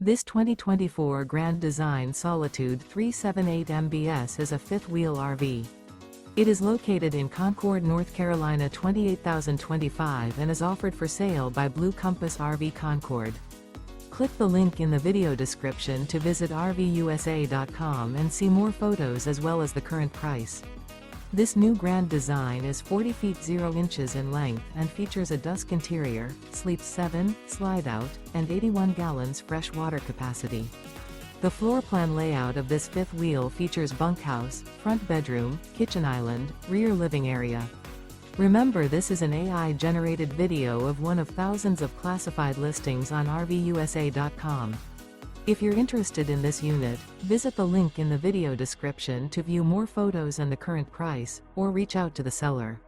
This 2024 Grand Design Solitude 378 MBS is a fifth-wheel RV. It is located in Concord, North Carolina 28025 and is offered for sale by Blue Compass RV Concord. Click the link in the video description to visit RVUSA.com and see more photos as well as the current price. This new Grand Design is 40 feet 0 inches in length and features a Dusk interior, sleeps 7, slide-out, and 81 gallons fresh water capacity. The floor plan layout of this fifth wheel features bunkhouse, front bedroom, kitchen island, rear living area. Remember, this is an AI-generated video of one of thousands of classified listings on RVUSA.com. If you're interested in this unit, visit the link in the video description to view more photos and the current price, or reach out to the seller.